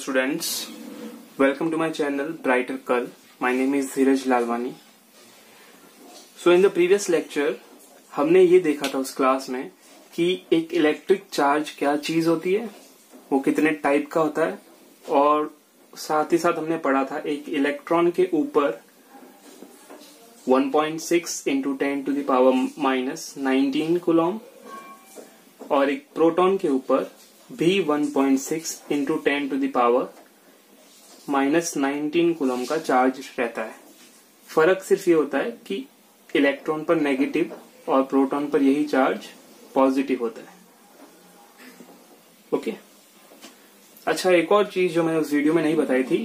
students, welcome to my channel Brighter Kal. My name is Dheeraj Lalwani. So in the previous lecture हमने ये देखा था उस class में कि एक इलेक्ट्रिक चार्ज क्या चीज होती है, वो कितने टाइप का होता है, और साथ ही साथ हमने पढ़ा था एक इलेक्ट्रॉन के ऊपर 1.6 into 10 to the power minus 19 coulomb और एक प्रोटॉन के ऊपर भी 1.6 into 10 to the power minus 19 coulomb का चार्ज रहता है. फर्क सिर्फ ये होता है कि इलेक्ट्रॉन पर नेगेटिव और प्रोटॉन पर यही चार्ज पॉजिटिव होता है. ओके. अच्छा, एक और चीज जो मैंने उस वीडियो में नहीं बताई थी,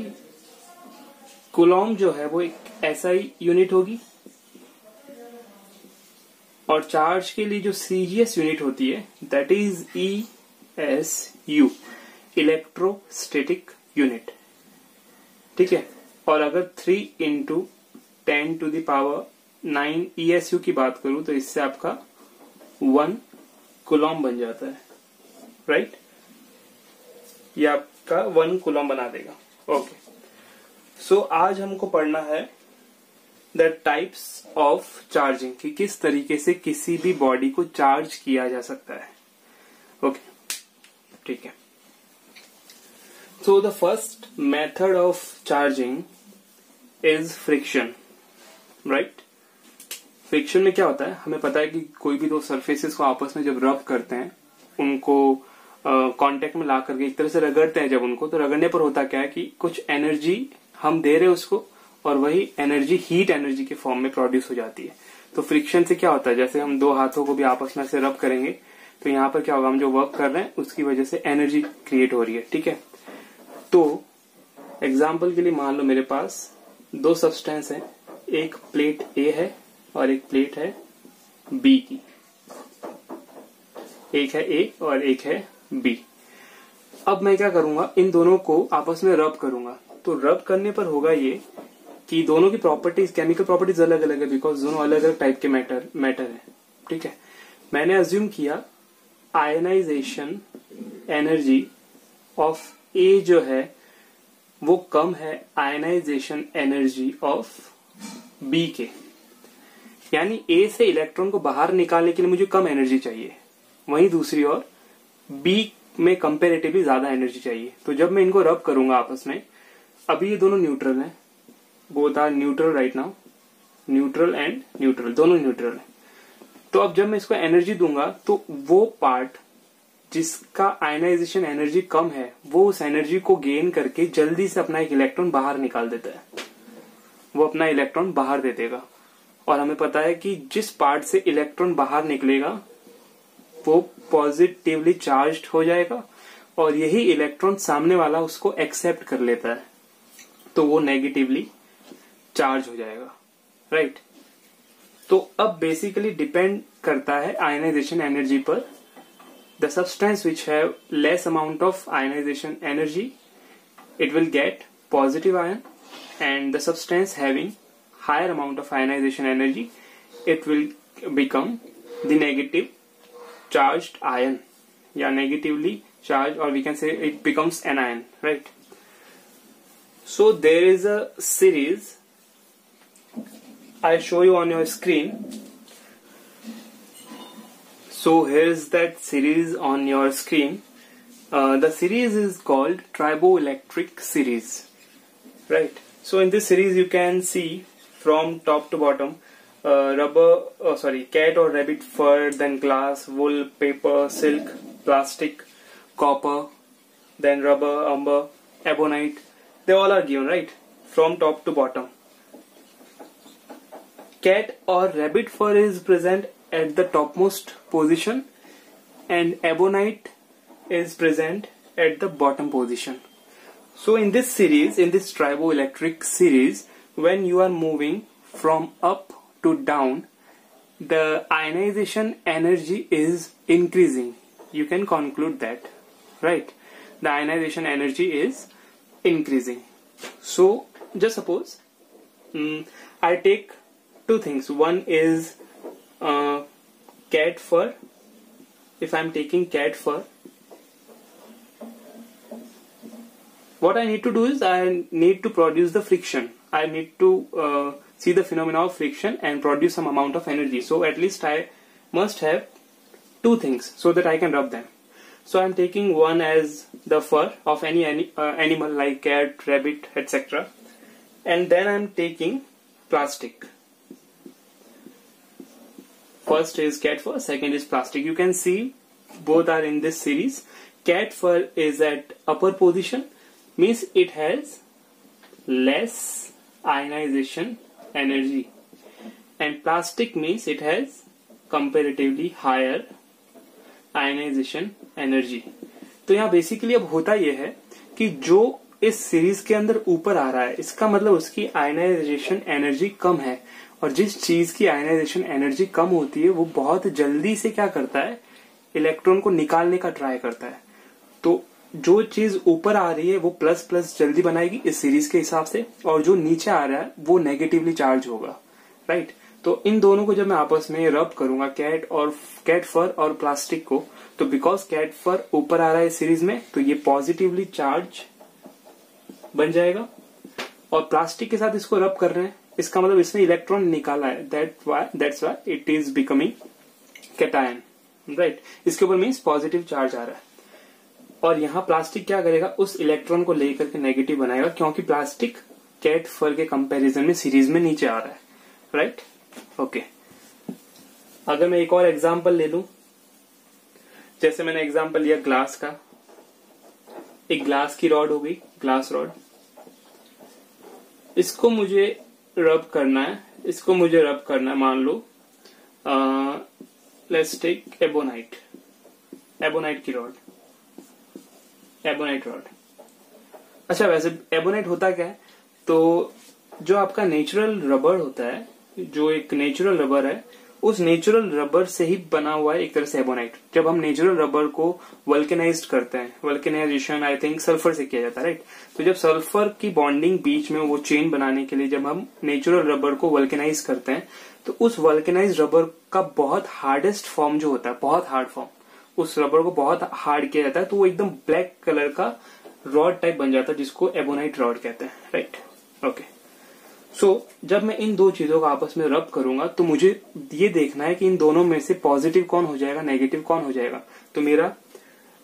कूलम जो है वो एक एसआई यूनिट होगी और चार्ज के लिए जो सीजीएस यूनिट होती है that is ESU, electrostatic unit. ठीक है. और अगर 3 into 10 to the power 9 ESU की बात करूं तो इससे आपका 1 कूलम बन जाता है. राइट. ये आपका 1 कूलम बना देगा. ओके. सो आज हमको पढ़ना है द टाइप्स ऑफ चार्जिंग, कि किस तरीके से किसी भी बॉडी को चार्ज किया जा सकता है. ओके. ठीक है. So the first method of charging is friction. Right. Friction में क्या होता है, हमें पता है कि कोई भी दो सरफेसेस को आपस में जब रब करते हैं, उनको कांटेक्ट में ला करके एक तरह से रगड़ते हैं जब उनको, तो रगड़ने पर होता क्या है कि कुछ एनर्जी हम दे रहे हैं उसको और वही एनर्जी हीट एनर्जी के फॉर्म में प्रोड्यूस हो जाती है. तो फ्रिक्शन से क्या होता है, जैसे हम दो हाथों को भी आपस में से रब करेंगे तो यहाँ पर क्या होगा, हम जो वर्क कर रहे हैं उसकी वजह से एनर्जी क्रिएट हो रही है. ठीक है. तो एग्जाम्पल के लिए मान लो मेरे पास दो सब्सटेंस है, एक प्लेट ए है और एक प्लेट है बी की. एक है ए और एक है बी. अब मैं क्या करूंगा, इन दोनों को आपस में रब करूंगा. तो रब करने पर होगा ये कि दोनों की प्रॉपर्टीज, केमिकल प्रॉपर्टीज अलग अलग है, बिकॉज दोनों अलग अलग टाइप के मैटर है. ठीक है. मैंने अज्यूम किया आयनाइजेशन एनर्जी ऑफ ए जो है वो कम है आयनाइजेशन एनर्जी ऑफ बी के. यानी ए से इलेक्ट्रॉन को बाहर निकालने के लिए मुझे कम एनर्जी चाहिए, वहीं दूसरी ओर बी में कंपेरेटिवली ज्यादा एनर्जी चाहिए. तो जब मैं इनको रब करूंगा आपस में, अभी ये दोनों न्यूट्रल हैं, both are neutral right now, neutral and neutral, दोनों न्यूट्रल हैं. तो अब जब मैं इसको एनर्जी दूंगा तो वो पार्ट जिसका आयनाइजेशन एनर्जी कम है वो उस एनर्जी को गेन करके जल्दी से अपना एक इलेक्ट्रॉन बाहर निकाल देता है, वो अपना इलेक्ट्रॉन बाहर दे देगा. और हमें पता है कि जिस पार्ट से इलेक्ट्रॉन बाहर निकलेगा वो पॉजिटिवली चार्ज्ड हो जाएगा और यही इलेक्ट्रॉन सामने वाला उसको एक्सेप्ट कर लेता है, तो वो नेगेटिवली चार्ज हो जाएगा. राइट. तो अब बेसिकली डिपेंड करता है आयनाइजेशन एनर्जी पर. The substance which have less amount of ionization energy it will get positive ion, and the substance having higher amount of ionization energy it will become the negative charged ion, yeah, negatively charged, or we can say it becomes anion. Right. So there is a series I show you on your screen. So here is that series on your screen. The series is called triboelectric series. Right. So in this series you can see from top to bottom cat or rabbit fur, then glass, wool, paper, silk, plastic, copper, then rubber, umber, ebonite, they all are given, right, from top to bottom. Cat or rabbit fur is present at the topmost position and ebonite is present at the bottom position. So in this series, in this triboelectric series, when you are moving from up to down, the ionization energy is increasing. You can conclude that, right? The ionization energy is increasing. So just suppose I take two things. One is cat fur. If I am taking cat fur, what I need to do is I need to produce the friction. I need to see the phenomena of friction and produce some amount of energy. So at least I must have two things so that I can rub them. So I'm taking one as the fur of any animal like cat, rabbit, etc. And then I'm taking plastic. First is cat fur, second is plastic. You can see both are in this series. Cat fur is at upper position, means it has less ionization energy, and plastic means it has comparatively higher ionization energy. तो यहाँ basically अब होता यह है कि जो इस series के अंदर ऊपर आ रहा है इसका मतलब उसकी आयनाइजेशन एनर्जी कम है, और जिस चीज की आयनाइजेशन एनर्जी कम होती है वो बहुत जल्दी से क्या करता है, इलेक्ट्रॉन को निकालने का ट्राई करता है। तो जो चीज ऊपर आ रही है वो प्लस प्लस जल्दी बनाएगी इस सीरीज के हिसाब से, और जो नीचे आ रहा है वो नेगेटिवली चार्ज होगा, राइट। तो इन दोनों को जब मैं आपस में रब करूंगा, कैट फर और प्लास्टिक को, तो बिकॉज कैट फर ऊपर आ रहा है इस सीरीज में तो ये पॉजिटिवली चार्ज बन जाएगा, और प्लास्टिक के साथ इसको रब कर रहे हैं, इसका मतलब इसने इलेक्ट्रॉन निकाला है, that's why it is becoming cation, right. इसके ऊपर मीन्स पॉजिटिव चार्ज आ रहा है, और यहाँ प्लास्टिक क्या करेगा, उस इलेक्ट्रॉन को लेकर के नेगेटिव बनाएगा, क्योंकि प्लास्टिक कैट फर के कंपैरिजन में सीरीज में नीचे आ रहा है, राइट। ओके, अगर मैं एक और एग्जांपल ले लूं, जैसे मैंने एग्जांपल लिया ग्लास का, एक ग्लास की रॉड हो गई, ग्लास रॉड, इसको मुझे रब करना है, मान लो लेट्स टेक एबोनाइट की रॉड, एबोनाइट रॉड। अच्छा, वैसे एबोनाइट होता क्या है, तो जो आपका नेचुरल रबर होता है, जो एक नेचुरल रबर है, उस नेचुरल रबर से ही बना हुआ है एक तरह से एबोनाइट। जब हम नेचुरल रबर को वल्केनाइज्ड करते हैं, वल्केनाइजेशन आई थिंक सल्फर से किया जाता है, राइट। तो जब सल्फर की बॉन्डिंग बीच में वो चेन बनाने के लिए जब हम नेचुरल रबर को वल्केनाइज करते हैं, तो उस वल्केनाइज रबर का बहुत हार्डेस्ट फॉर्म जो होता है, बहुत हार्ड फॉर्म, उस रबर को बहुत हार्ड किया जाता है, तो वो एकदम ब्लैक कलर का रॉड टाइप बन जाता है, जिसको एबोनाइट रॉड कहते हैं, राइट। ओके, सो जब मैं इन दो चीजों को आपस में रब करूंगा तो मुझे ये देखना है कि इन दोनों में से पॉजिटिव कौन हो जाएगा, नेगेटिव कौन हो जाएगा। तो मेरा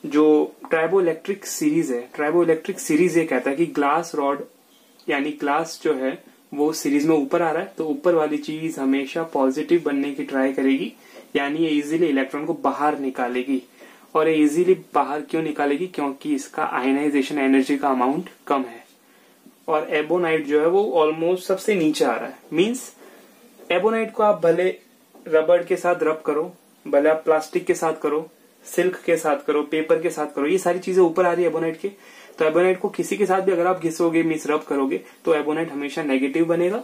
जो ट्राइबो इलेक्ट्रिक सीरीज ये कहता है कि ग्लास रॉड यानी ग्लास जो है वो सीरीज में ऊपर आ रहा है, तो ऊपर वाली चीज हमेशा पॉजिटिव बनने की ट्राई करेगी, यानी ये इजीली इलेक्ट्रॉन को बाहर निकालेगी। और ये इजीली बाहर क्यों निकालेगी, क्योंकि इसका आयनाइजेशन एनर्जी का अमाउंट कम है, और एबोनाइट जो है वो ऑलमोस्ट सबसे नीचे आ रहा है। मींस एबोनाइट को आप भले रबर के साथ रब करो, भले आप प्लास्टिक के साथ करो, सिल्क के साथ करो, पेपर के साथ करो, ये सारी चीजें ऊपर आ रही है एबोनाइट के, तो एबोनाइट को किसी के साथ भी अगर आप घिसोगे, मीन्स रब करोगे, तो एबोनाइट हमेशा नेगेटिव बनेगा।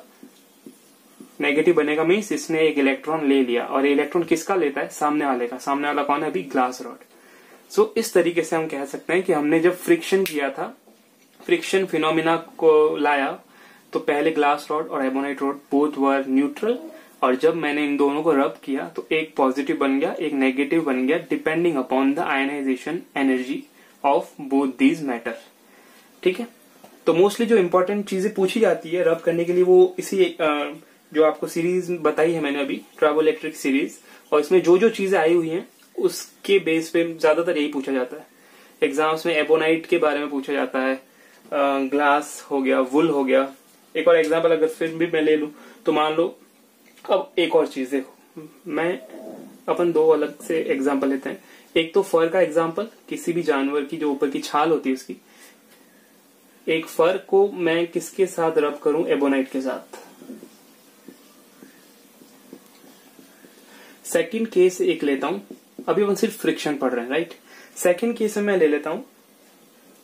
नेगेटिव बनेगा मीन्स इसने एक इलेक्ट्रॉन ले लिया, और इलेक्ट्रॉन किसका लेता है, सामने वाले का। सामने वाला कौन है, अभी ग्लास रॉड। सो इस तरीके से हम कह सकते हैं कि हमने जब फ्रिक्शन किया था, फ्रिक्शन फिनोमिना को लाया, तो पहले ग्लास रॉड और ebonite rod both were neutral, और जब मैंने इन दोनों को रब किया तो एक पॉजिटिव बन गया, एक नेगेटिव बन गया, depending upon the ionization energy of both these matter. ठीक है, तो मोस्टली जो इंपॉर्टेंट चीजें पूछी जाती है रब करने के लिए वो इसी जो आपको सीरीज बताई है मैंने अभी, ट्राइबो इलेक्ट्रिक सीरीज, और इसमें जो जो चीजें आई हुई हैं उसके बेस पे ज्यादातर यही पूछा जाता है। एग्जाम्स में एबोनाइट के बारे में पूछा जाता है, ग्लास हो गया, वुल हो गया। एक और एग्जाम्पल अगर फिर भी मैं ले लूं तो मान लो, अब एक और चीज देखो, मैं अपन दो अलग से एग्जाम्पल लेते हैं। एक तो फर का एग्जाम्पल, किसी भी जानवर की जो ऊपर की छाल होती है उसकी, एक फर को मैं किसके साथ रब करूं, एबोनाइट के साथ। सेकंड केस एक लेता हूं, अभी अपन सिर्फ फ्रिक्शन पढ़ रहे हैं, राइट। सेकंड केस में मैं ले लेता हूं,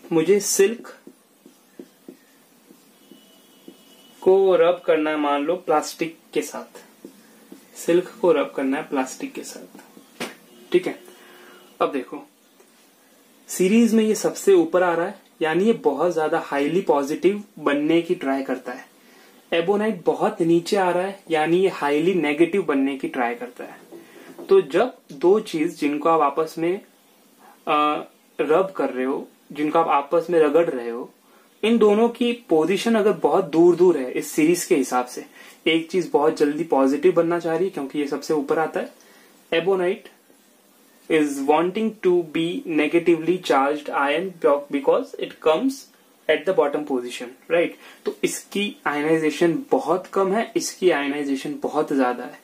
मुझे सिल्क को रब करना है, मान लो प्लास्टिक के साथ, सिल्क को रब करना है प्लास्टिक के साथ, ठीक है। अब देखो सीरीज में ये सबसे ऊपर आ रहा है, यानी ये बहुत ज्यादा हाईली पॉजिटिव बनने की ट्राई करता है। एबोनाइट बहुत नीचे आ रहा है, यानी ये हाईली नेगेटिव बनने की ट्राई करता है। तो जब दो चीज जिनको आप आपस में रब कर रहे हो, जिनको आप आपस में रगड़ रहे हो, इन दोनों की पोजीशन अगर बहुत दूर दूर है इस सीरीज के हिसाब से, एक चीज बहुत जल्दी पॉजिटिव बनना चाह रही है क्योंकि ये सबसे ऊपर आता है, ebonite is wanting to be negatively charged ion because it comes at the bottom position, right. तो इसकी आयनाइजेशन बहुत कम है, इसकी आयनाइजेशन बहुत ज्यादा है।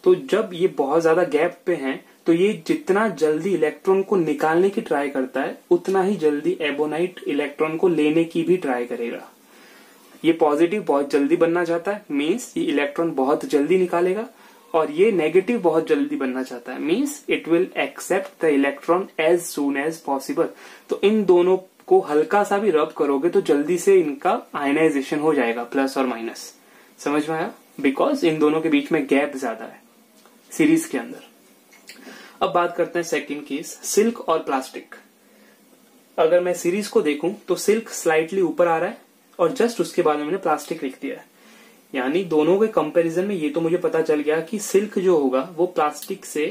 तो जब ये बहुत ज्यादा गैप पे हैं तो ये जितना जल्दी इलेक्ट्रॉन को निकालने की ट्राई करता है उतना ही जल्दी एबोनाइट इलेक्ट्रॉन को लेने की भी ट्राई करेगा। ये पॉजिटिव बहुत जल्दी बनना चाहता है, मींस ये इलेक्ट्रॉन बहुत जल्दी निकालेगा, और ये नेगेटिव बहुत जल्दी बनना चाहता है, means it will accept the electron as soon as possible. तो इन दोनों को हल्का सा भी रब करोगे तो जल्दी से इनका आयनाइजेशन हो जाएगा, प्लस और माइनस। समझ में आया? बिकॉज इन दोनों के बीच में गैप ज्यादा है सीरीज के अंदर। अब बात करते हैं सेकंड केस, सिल्क और प्लास्टिक। अगर मैं सीरीज को देखूं तो सिल्क स्लाइटली ऊपर आ रहा है और जस्ट उसके बाद में मैंने प्लास्टिक लिख दिया है। यानी दोनों के कंपैरिजन में ये तो मुझे पता चल गया कि सिल्क जो होगा वो प्लास्टिक से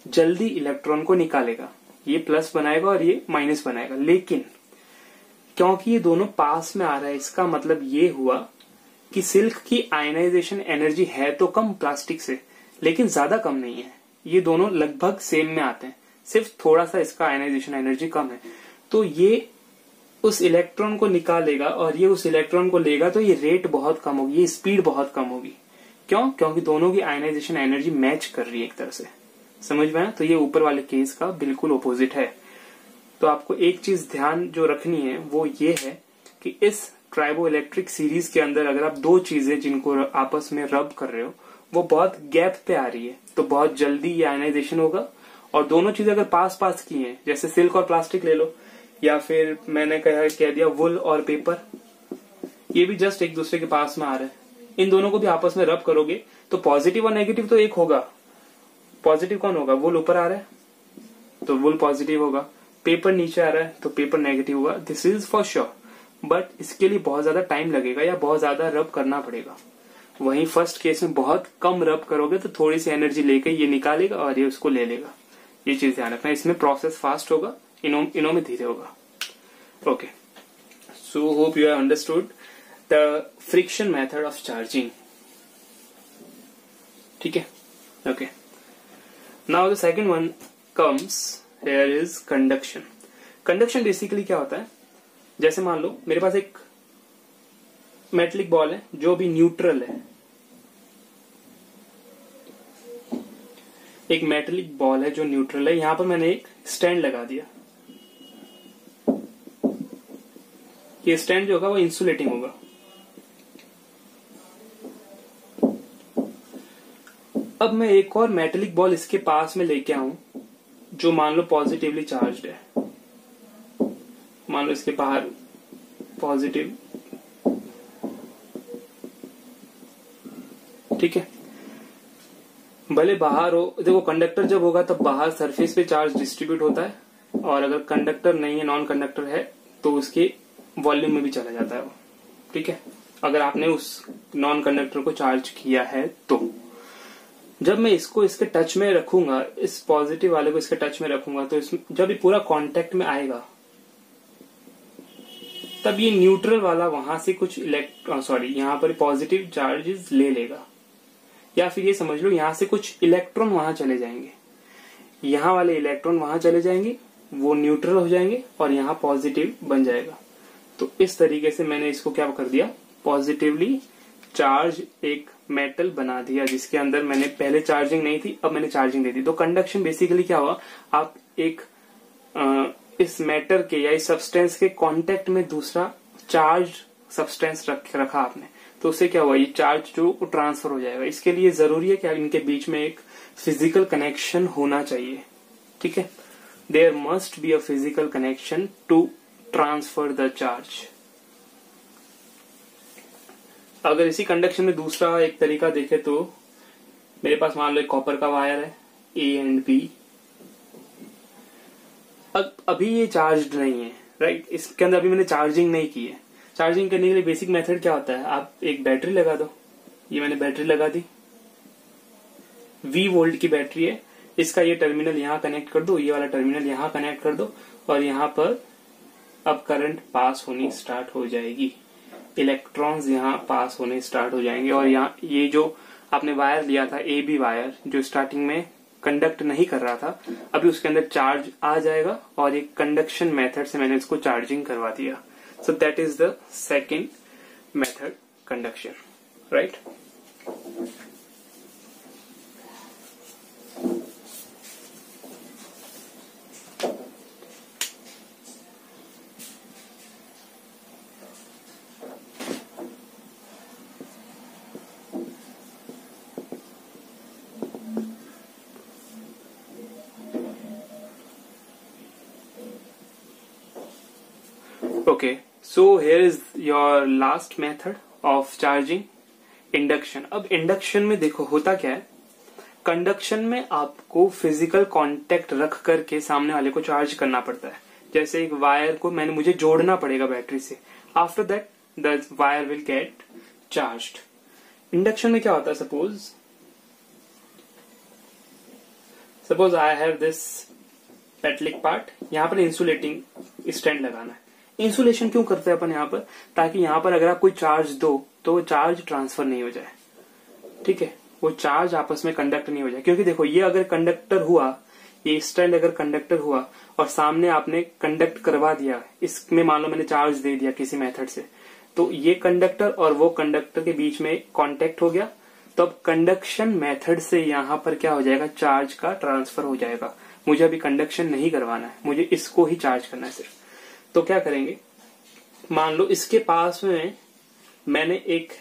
जल्दी इलेक्ट्रॉन को निकालेगा, ये प्लस बनाएगा और ये माइनस बनाएगा। लेकिन क्योंकि ये दोनों पास में आ रहा है, इसका मतलब ये हुआ कि सिल्क की आयनाइजेशन एनर्जी है तो कम प्लास्टिक से, लेकिन ज्यादा कम नहीं है। ये दोनों लगभग सेम में आते हैं, सिर्फ थोड़ा सा इसका आयनाइजेशन एनर्जी कम है। तो ये उस इलेक्ट्रॉन को निकालेगा और ये उस इलेक्ट्रॉन को लेगा, तो ये रेट बहुत कम होगी, ये स्पीड बहुत कम होगी। क्यों? क्योंकि दोनों की आयनाइजेशन एनर्जी मैच कर रही है एक तरह से। समझ में आया? तो ये ऊपर वाले केस का बिल्कुल ऑपोजिट है। तो आपको एक चीज ध्यान जो रखनी है वो ये है कि इस ट्राइबो इलेक्ट्रिक सीरीज के अंदर अगर आप दो चीजें जिनको आपस में रब कर रहे हो वो बहुत गैप पे आ रही है तो बहुत जल्दी ये आयनाइजेशन होगा। और दोनों चीजें अगर पास पास की हैं, जैसे सिल्क और प्लास्टिक ले लो, या फिर मैंने कह दिया वुल और पेपर, ये भी जस्ट एक दूसरे के पास में आ रहे हैं, इन दोनों को भी आपस में रब करोगे तो पॉजिटिव और नेगेटिव तो एक होगा। पॉजिटिव कौन होगा? वुल ऊपर आ रहा है तो वुल पॉजिटिव होगा, पेपर नीचे आ रहा है तो पेपर नेगेटिव होगा। This is for sure. But इसके लिए बहुत ज्यादा टाइम लगेगा या बहुत ज्यादा रब करना पड़ेगा। वहीं फर्स्ट केस में बहुत कम रब करोगे तो थोड़ी सी एनर्जी लेकर ये निकालेगा और ये उसको ले लेगा। ये चीज ध्यान रखना, इसमें प्रोसेस फास्ट होगा, इनों में धीरे होगा। Okay, so hope you have understood the friction method of charging. ठीक है, okay. Now the second one comes here is conduction. Conduction basically क्या होता है? जैसे मान लो मेरे पास एक मेटलिक बॉल है जो भी न्यूट्रल है, एक मेटलिक बॉल है जो न्यूट्रल है, यहां पर मैंने एक स्टैंड लगा दिया। ये स्टैंड जो होगा वो इंसुलेटिंग होगा। अब मैं एक और मेटलिक बॉल इसके पास में लेके आऊं जो मान लो पॉजिटिवली चार्ज्ड है, मान लो इसके बाहर पॉजिटिव, ठीक है। भले बाहर हो, देखो कंडक्टर जब होगा तब बाहर सरफेस पे चार्ज डिस्ट्रीब्यूट होता है, और अगर कंडक्टर नहीं है, नॉन कंडक्टर है, तो उसके वॉल्यूम में भी चला जाता है वो, ठीक है। अगर आपने उस नॉन कंडक्टर को चार्ज किया है तो जब मैं इसको इसके टच में रखूंगा, इस पॉजिटिव वाले को इसके टच में रखूंगा, तो इसमें जब ये पूरा कांटेक्ट में आएगा तब ये न्यूट्रल वाला वहां से कुछ यहाँ पर पॉजिटिव चार्जेस ले लेगा, या फिर ये समझ लो यहां से कुछ इलेक्ट्रॉन वहां चले जाएंगे, यहाँ वाले इलेक्ट्रॉन वहां चले जाएंगे, वो न्यूट्रल हो जाएंगे और यहाँ पॉजिटिव बन जाएगा। तो इस तरीके से मैंने इसको क्या कर दिया, पॉजिटिवली चार्ज एक मेटल बना दिया जिसके अंदर मैंने पहले चार्जिंग नहीं थी, अब मैंने चार्जिंग दे दी। तो कंडक्शन बेसिकली क्या हुआ, आप एक इस मैटर के या इस सब्सटेंस के कांटेक्ट में दूसरा चार्ज सब्सटेंस रखा आपने, तो उससे क्या हुआ, ये चार्ज जो ट्रांसफर हो जाएगा। इसके लिए जरूरी है कि इनके बीच में एक फिजिकल कनेक्शन होना चाहिए, ठीक है। There must be a physical connection to transfer the charge. अगर इसी कंडक्शन में दूसरा एक तरीका देखे तो मेरे पास मान लो एक कॉपर का वायर है, ए एंड बी। अभी ये चार्ज नहीं है, राइट, इसके अंदर अभी मैंने चार्जिंग नहीं की है। चार्जिंग करने के लिए बेसिक मेथड क्या होता है, आप एक बैटरी लगा दो। ये मैंने बैटरी लगा दी, V वोल्ट की बैटरी है, इसका ये टर्मिनल यहाँ कनेक्ट कर दो, ये वाला टर्मिनल यहाँ कनेक्ट कर दो, और यहाँ पर अब करंट पास होनी स्टार्ट हो जाएगी, इलेक्ट्रॉन्स यहाँ पास होने स्टार्ट हो जाएंगे। और यहाँ ये जो आपने वायर लिया था ए बी वायर, जो स्टार्टिंग में कंडक्ट नहीं कर रहा था, अभी उसके अंदर चार्ज आ जाएगा और एक कंडक्शन मेथड से मैंने इसको चार्जिंग करवा दिया। So that is the second method, conduction, right. Okay, so here is your last method of charging, induction। अब इंडक्शन में देखो होता क्या है, कंडक्शन में आपको फिजिकल कांटेक्ट रख करके सामने वाले को चार्ज करना पड़ता है। जैसे एक वायर को मुझे जोड़ना पड़ेगा बैटरी से, after that the wire will get charged. Induction में क्या होता है, सपोज आई हैव दिस पेटलिक पार्ट, यहाँ पर इंसुलेटिंग स्टैंड लगाना है। इंसुलेशन क्यों करते हैं अपन यहाँ पर, ताकि यहाँ पर अगर आप कोई चार्ज दो तो वो चार्ज ट्रांसफर नहीं हो जाए, ठीक है, वो चार्ज आपस में कंडक्ट नहीं हो जाए। क्योंकि देखो ये अगर कंडक्टर हुआ, ये स्टैंड अगर कंडक्टर हुआ और सामने आपने कंडक्ट करवा दिया, इसमें मान लो मैंने चार्ज दे दिया किसी मेथड से, तो ये कंडक्टर और वो कंडक्टर के बीच में कांटेक्ट हो गया, तो अब कंडक्शन मेथड से यहाँ पर क्या हो जाएगा, चार्ज का ट्रांसफर हो जाएगा। मुझे अभी कंडक्शन नहीं करवाना है, मुझे इसको ही चार्ज करना है सिर्फ। तो क्या करेंगे, मान लो इसके पास में मैंने एक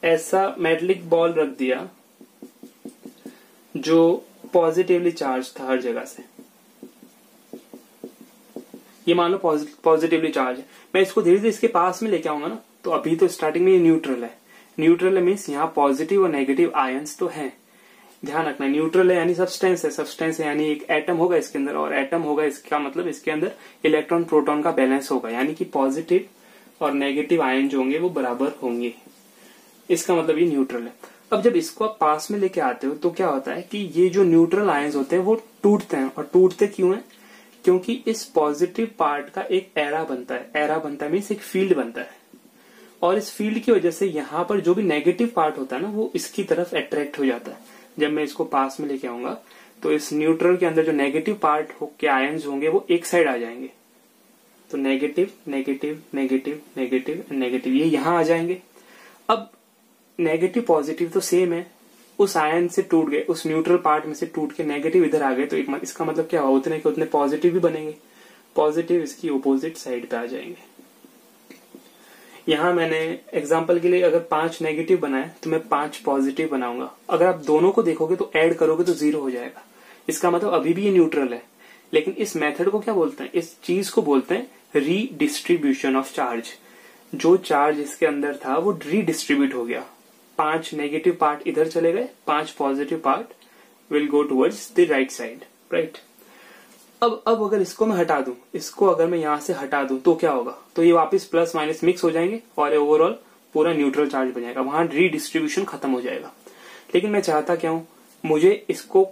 ऐसा मेटलिक बॉल रख दिया जो पॉजिटिवली चार्ज था हर जगह से, ये मान लो पॉजिटिवली चार्ज है। मैं इसको धीरे धीरे इसके पास में लेके आऊंगा ना, तो अभी तो स्टार्टिंग में ये न्यूट्रल है। न्यूट्रल मीन्स यहाँ पॉजिटिव और नेगेटिव आयंस तो हैं, ध्यान रखना। न्यूट्रल है यानी सब्सटेंस है, सब्सटेंस है यानी एक एटम होगा इसके अंदर, और एटम होगा इसका मतलब इसके अंदर इलेक्ट्रॉन प्रोटॉन का बैलेंस होगा, यानी कि पॉजिटिव और नेगेटिव आयन जो होंगे वो बराबर होंगे। इसका मतलब ये न्यूट्रल है। अब जब इसको आप पास में लेके आते हो तो क्या होता है कि ये जो न्यूट्रल आयंस होते हैं वो टूटते हैं। और टूटते क्यों है, क्योंकि इस पॉजिटिव पार्ट का एक एरा बनता है। एरा बनता है मीन्स एक फील्ड बनता है, और इस फील्ड की वजह से यहाँ पर जो भी नेगेटिव पार्ट होता है ना, वो इसकी तरफ अट्रैक्ट हो जाता है। जब मैं इसको पास में लेके आऊंगा तो इस न्यूट्रल के अंदर जो नेगेटिव पार्ट के आयंस होंगे वो एक साइड आ जाएंगे, तो negative negative negative negative negative ये यहां आ जाएंगे। अब नेगेटिव पॉजिटिव तो सेम है, उस आयन से टूट गए, उस न्यूट्रल पार्ट में से टूट के नेगेटिव इधर आ गए, तो इसका मतलब क्या हुआ, उतने के उतने पॉजिटिव भी बनेंगे। पॉजिटिव इसकी ऑपोजिट साइड पे आ जाएंगे। यहां मैंने एग्जांपल के लिए अगर 5 नेगेटिव बनाए तो मैं 5 पॉजिटिव बनाऊंगा। अगर आप दोनों को देखोगे तो ऐड करोगे तो 0 हो जाएगा। इसका मतलब अभी भी ये न्यूट्रल है, लेकिन इस मेथड को क्या बोलते हैं, इस चीज को बोलते हैं रीडिस्ट्रीब्यूशन ऑफ चार्ज। जो चार्ज इसके अंदर था वो रीडिस्ट्रीब्यूट हो गया। 5 नेगेटिव पार्ट इधर चले गए, 5 positive part will go towards the right side, right. अब अगर इसको मैं हटा दूं, इसको अगर मैं यहां से हटा दूं तो क्या होगा, तो ये वापस प्लस माइनस मिक्स हो जाएंगे और ओवरऑल पूरा न्यूट्रल चार्ज बन जाएगा, वहां रीडिस्ट्रीब्यूशन खत्म हो जाएगा। लेकिन मैं चाहता क्या हूं, मुझे इसको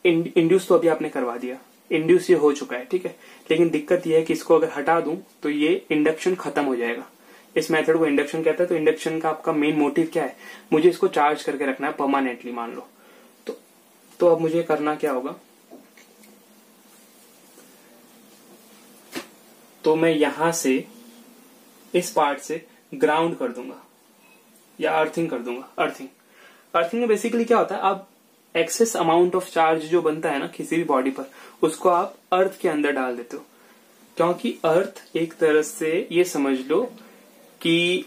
इंड्यूस तो अभी आपने करवा दिया, इंड्यूस ये हो चुका है, ठीक है, लेकिन दिक्कत ये है कि इसको अगर हटा दूं तो ये इंडक्शन खत्म हो जाएगा। इस मेथड को इंडक्शन कहता है। तो इंडक्शन का आपका मेन मोटिव क्या है, मुझे इसको चार्ज करके रखना है परमानेंटली, मान लो। तो अब मुझे करना क्या होगा, तो मैं यहां से इस पार्ट से ग्राउंड कर दूंगा या अर्थिंग कर दूंगा। अर्थिंग में बेसिकली क्या होता है, आप एक्सेस अमाउंट ऑफ चार्ज जो बनता है ना किसी भी बॉडी पर, उसको आप अर्थ के अंदर डाल देते हो। क्योंकि अर्थ एक तरह से ये समझ लो कि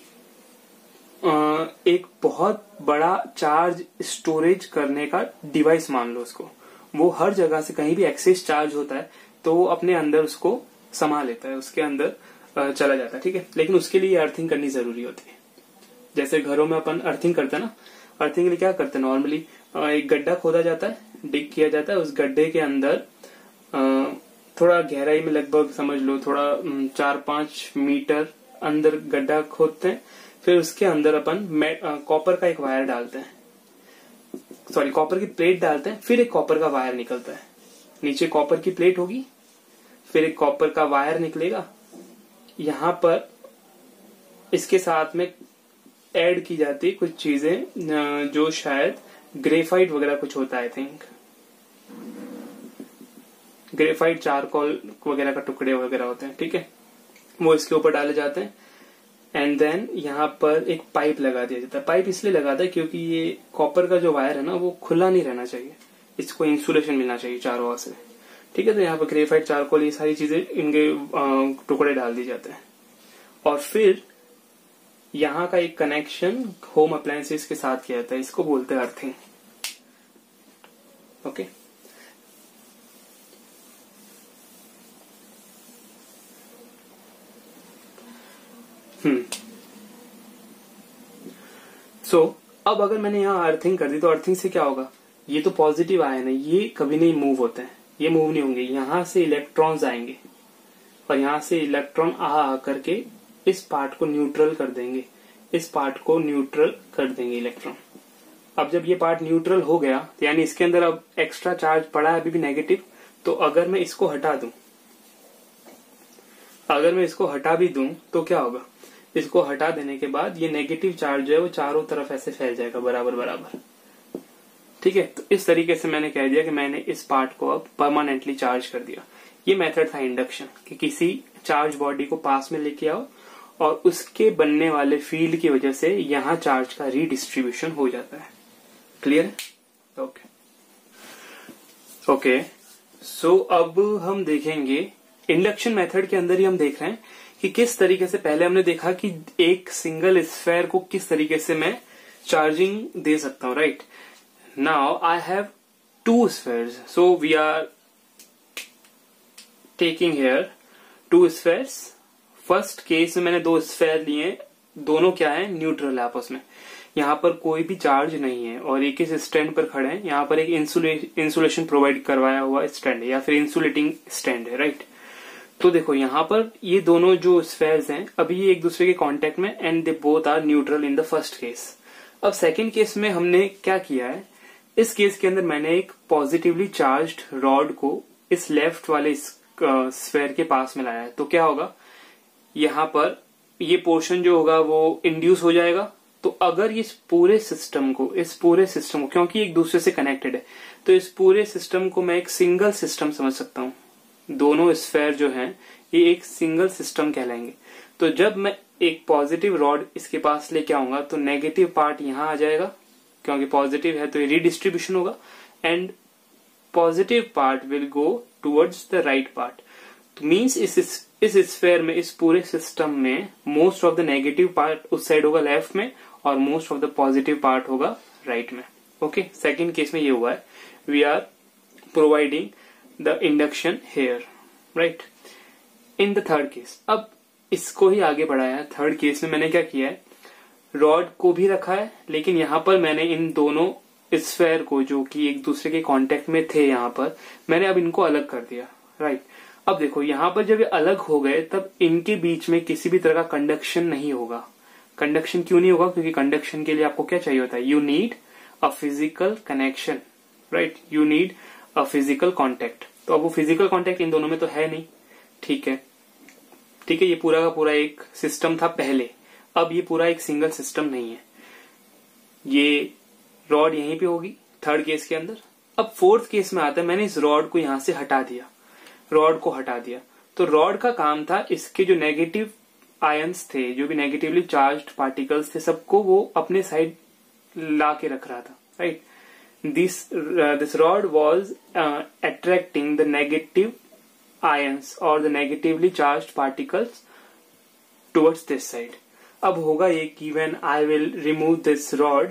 एक बहुत बड़ा चार्ज स्टोरेज करने का डिवाइस मान लो उसको। वो हर जगह से कहीं भी एक्सेस चार्ज होता है तो वो अपने अंदर उसको समा लेता है, उसके अंदर चला जाता है, ठीक है। लेकिन उसके लिए अर्थिंग करनी जरूरी होती है। जैसे घरों में अपन अर्थिंग करते हैं ना, अर्थिंग के लिए क्या करते हैं, नॉर्मली एक गड्ढा खोदा जाता है, डिग किया जाता है, उस गड्ढे के अंदर थोड़ा गहराई में, लगभग समझ लो थोड़ा 4-5 मीटर अंदर गड्ढा खोदते हैं। फिर उसके अंदर अपन कॉपर का एक वायर डालते हैं, सॉरी कॉपर की प्लेट डालते हैं, फिर एक कॉपर का वायर निकलता है। नीचे कॉपर की प्लेट होगी, फिर एक कॉपर का वायर निकलेगा, यहाँ पर इसके साथ में ऐड की जाती है कुछ चीजें जो शायद ग्रेफाइट वगैरह कुछ होता है, आई थिंक ग्रेफाइट चारकोल वगैरह का टुकड़े वगैरह होते हैं, ठीक है, वो इसके ऊपर डाले जाते हैं। एंड देन यहाँ पर एक पाइप लगा दिया जाता है। पाइप इसलिए लगाता है क्योंकि ये कॉपर का जो वायर है ना वो खुला नहीं रहना चाहिए, इसको इंसुलेशन मिलना चाहिए चारों ओर से, ठीक है। तो यहाँ पर ग्रेफाइट चारकोल ये सारी चीजें इनके टुकड़े डाल दिए जाते हैं। और फिर यहाँ का एक कनेक्शन होम अप्लायंसेस के साथ किया जाता है, इसको बोलते हैं अर्थिंग, ओके। सो अब अगर मैंने यहाँ अर्थिंग कर दी तो अर्थिंग से क्या होगा, ये तो पॉजिटिव आयन है, ये कभी नहीं मूव होते हैं, ये मूव नहीं होंगे, यहां से इलेक्ट्रॉन्स आएंगे और यहां से इलेक्ट्रॉन आ करके इस पार्ट को न्यूट्रल कर देंगे, इस पार्ट को न्यूट्रल कर देंगे इलेक्ट्रॉन। अब जब ये पार्ट न्यूट्रल हो गया तो यानी इसके अंदर अब एक्स्ट्रा चार्ज पड़ा है अभी भी नेगेटिव, तो अगर मैं इसको हटा दूं, अगर मैं इसको हटा भी दूं तो क्या होगा, इसको हटा देने के बाद ये नेगेटिव चार्ज जो है वो चारों तरफ ऐसे फैल जाएगा बराबर बराबर, ठीक है। तो इस तरीके से मैंने कह दिया कि मैंने इस पार्ट को अब परमानेंटली चार्ज कर दिया। ये मेथड था इंडक्शन, कि किसी चार्ज बॉडी को पास में लेके आओ और उसके बनने वाले फील्ड की वजह से यहां चार्ज का रीडिस्ट्रीब्यूशन हो जाता है। क्लियर है? Okay okay. सो अब हम देखेंगे इंडक्शन मेथड के अंदर ही हम देख रहे हैं कि किस तरीके से, पहले हमने देखा कि एक सिंगल स्फेयर को किस तरीके से मैं चार्जिंग दे सकता हूं, right. Now I have two spheres, so we are taking here two spheres. First case में मैंने दो स्फेयर लिए, दोनों क्या है, न्यूट्रल है आपस में, यहाँ पर कोई भी चार्ज नहीं है और एक इस स्टैंड पर खड़े हैं, यहाँ पर एक इंसुलेशन प्रोवाइड करवाया हुआ स्टैंड है या फिर इंसुलेटिंग स्टैंड है, राइट। तो देखो यहाँ पर ये दोनों जो स्फेयर्स हैं अभी ये एक दूसरे के कांटेक्ट में, and they both are neutral in the first case. अब सेकंड केस में हमने क्या किया है, इस केस के अंदर मैंने एक पॉजिटिवली चार्ज्ड रॉड को इस लेफ्ट वाले स्फेयर के पास में लाया है। तो क्या होगा, यहाँ पर ये पोर्शन जो होगा वो इंड्यूस हो जाएगा। तो अगर इस पूरे सिस्टम को क्योंकि एक दूसरे से कनेक्टेड है, तो इस पूरे सिस्टम को मैं एक सिंगल सिस्टम समझ सकता हूँ। दोनों स्फेयर जो हैं ये एक सिंगल सिस्टम कहलाएंगे। तो जब मैं एक पॉजिटिव रॉड इसके पास लेके आऊंगा तो नेगेटिव पार्ट यहाँ आ जाएगा, क्योंकि पॉजिटिव है तो ये रीडिस्ट्रीब्यूशन होगा, and positive part will go towards the right part. तो मीन्स इस स्फेयर में, इस पूरे सिस्टम में most of the negative part उस साइड होगा लेफ्ट में और most of the positive part होगा राइट में। ओके, सेकेंड केस में ये हुआ है, we are providing the induction here, right. In the third case, अब इसको ही आगे बढ़ाया है। थर्ड केस में मैंने क्या किया है, रॉड को भी रखा है, लेकिन यहां पर मैंने इन दोनों स्फेयर को जो कि एक दूसरे के कांटेक्ट में थे, यहां पर मैंने अब इनको अलग कर दिया, राइट। अब देखो यहां पर जब ये अलग हो गए तब इनके बीच में किसी भी तरह का कंडक्शन नहीं होगा। कंडक्शन क्यों नहीं होगा, क्योंकि कंडक्शन के लिए आपको क्या चाहिए होता है, you need a physical connection, right, you need a physical contact. तो अब वो फिजिकल कॉन्टेक्ट इन दोनों में तो है नहीं, ठीक है, ठीक है। ये पूरा का पूरा एक सिस्टम था पहले, अब ये पूरा एक सिंगल सिस्टम नहीं है। ये रॉड यहीं पे होगी थर्ड केस के अंदर। अब फोर्थ केस में आता है, मैंने इस रॉड को यहां से हटा दिया, रॉड को हटा दिया। तो रॉड का काम था इसके जो नेगेटिव आयंस थे, जो भी नेगेटिवली चार्ज्ड पार्टिकल्स थे, सबको वो अपने साइड ला के रख रहा था, right. This rod was attracting the negative ions or the negatively charged particles towards this side. अब होगा ये कि when I will remove this rod,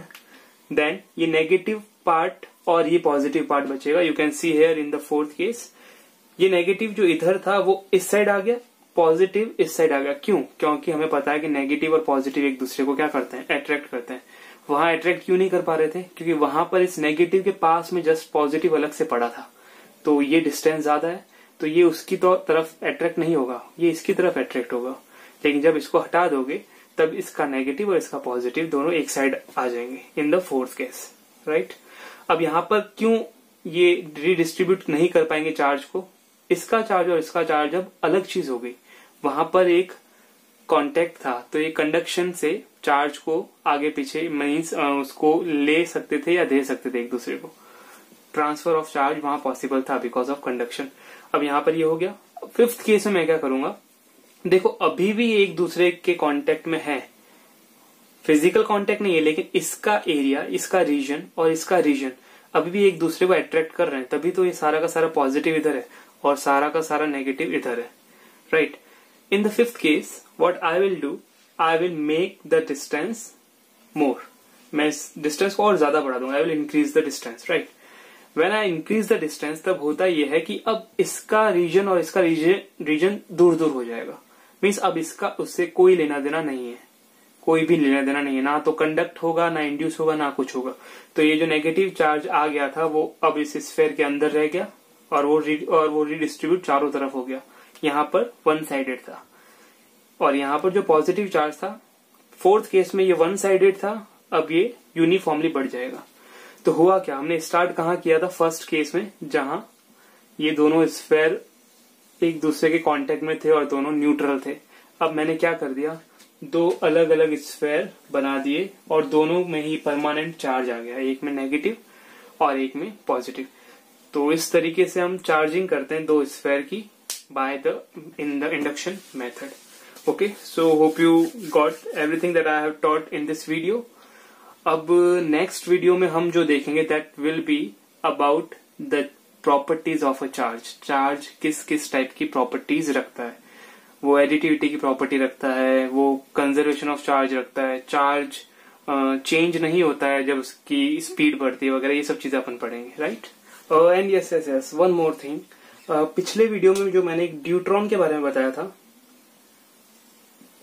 then ये negative part और ये positive part बचेगा। You can see here in the fourth case, ये negative जो इधर था वो इस साइड आ गया, पॉजिटिव इस साइड आ गया। क्यों? क्योंकि हमें पता है कि नेगेटिव और पॉजिटिव एक दूसरे को क्या करते हैं, अट्रैक्ट करते हैं। वहां अट्रैक्ट क्यों नहीं कर पा रहे थे, क्योंकि वहां पर इस नेगेटिव के पास में जस्ट पॉजिटिव अलग से पड़ा था, तो ये डिस्टेंस ज्यादा है, तो ये उसकी तो तरफ अट्रैक्ट नहीं होगा, ये इसकी तरफ अट्रैक्ट होगा। लेकिन जब इसको हटा दोगे तब इसका नेगेटिव और इसका पॉजिटिव दोनों एक साइड आ जाएंगे in the fourth case, right. अब यहाँ पर क्यों ये रिडिस्ट्रीब्यूट नहीं कर पाएंगे चार्ज को, इसका चार्ज और इसका चार्ज अब अलग चीज हो गई। वहां पर एक कांटेक्ट था, तो ये कंडक्शन से चार्ज को आगे पीछे मीन्स उसको ले सकते थे या दे सकते थे एक दूसरे को। ट्रांसफर ऑफ चार्ज वहां पॉसिबल था बिकॉज ऑफ कंडक्शन। अब यहाँ पर ये हो गया। फिफ्थ केस में मैं क्या करूंगा, देखो अभी भी एक दूसरे के कांटेक्ट में है, फिजिकल कांटेक्ट नहीं है, लेकिन इसका एरिया, इसका रीजन और इसका रीजन अभी भी एक दूसरे को अट्रैक्ट कर रहे हैं, तभी तो ये सारा का सारा पॉजिटिव इधर है और सारा का सारा नेगेटिव इधर है, right. In the fifth case what I will do, I will make the distance more, मैं इस डिस्टेंस को और ज्यादा बढ़ा दूंगा, I will increase the distance, right. When I increase the distance तब होता यह है कि अब इसका रीजन और इसका रीजन दूर दूर हो जाएगा, मीन्स अब इसका उससे कोई लेना देना नहीं है, कोई भी लेना देना नहीं है, ना तो कंडक्ट होगा, ना इंड्यूस होगा, ना कुछ होगा। तो ये जो नेगेटिव चार्ज आ गया था वो अब इस स्फीयर के अंदर रह गया और वो रिडिस्ट्रीब्यूट चारों तरफ हो गया। यहाँ पर वन साइडेड था और यहाँ पर जो पॉजिटिव चार्ज था फोर्थ केस में ये वन साइडेड था, अब ये यूनिफॉर्मली बढ़ जाएगा। तो हुआ क्या, हमने स्टार्ट कहाँ किया था, फर्स्ट केस में, जहां ये दोनों स्फीयर एक दूसरे के कांटेक्ट में थे और दोनों न्यूट्रल थे। अब मैंने क्या कर दिया, दो अलग अलग स्फीयर बना दिए और दोनों में ही परमानेंट चार्ज आ गया, एक में नेगेटिव और एक में पॉजिटिव। तो इस तरीके से हम चार्जिंग करते हैं दो स्फीयर की by the induction method. Okay, so hope you got everything that I have taught in this video. अब नेक्स्ट वीडियो में हम जो देखेंगे that will be about the properties of a charge. Charge किस किस टाइप की properties रखता है, वो एडिटिविटी की प्रॉपर्टी रखता है, वो कंजर्वेशन ऑफ चार्ज रखता है, चार्ज चेंज नहीं होता है जब उसकी स्पीड बढ़ती है वगैरह, ये सब चीजें अपन पढ़ेंगे, right. And yes one more thing, पिछले वीडियो में जो मैंने एक ड्यूट्रॉन के बारे में बताया था,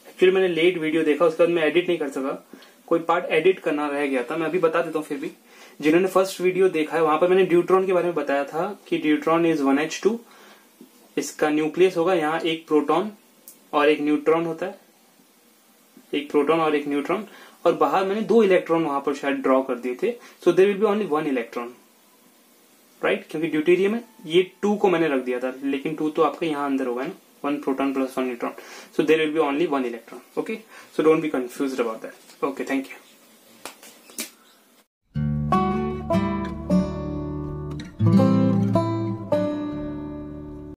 एक्चुअली मैंने लेट वीडियो देखा, उसके बाद मैं एडिट नहीं कर सका, कोई पार्ट एडिट करना रह गया था, मैं अभी बता देता हूँ। फिर भी जिन्होंने फर्स्ट वीडियो देखा है वहां पर मैंने ड्यूट्रॉन के बारे में बताया था कि ड्यूट्रॉन इज 1h2, इसका न्यूक्लियस होगा, यहाँ एक प्रोटॉन और एक न्यूट्रॉन होता है, एक प्रोटॉन और एक न्यूट्रॉन, और बाहर मैंने दो इलेक्ट्रॉन वहां पर शायद ड्रॉ कर दिए थे। So there will be only one electron, right, क्योंकि ड्यूटेरियम में ये 2 को मैंने रख दिया था, लेकिन 2 तो आपके यहाँ अंदर होगा ना, 1 proton plus 1 neutron, so there will be only 1 electron. Okay, so don't be confused about that. Okay, thank you.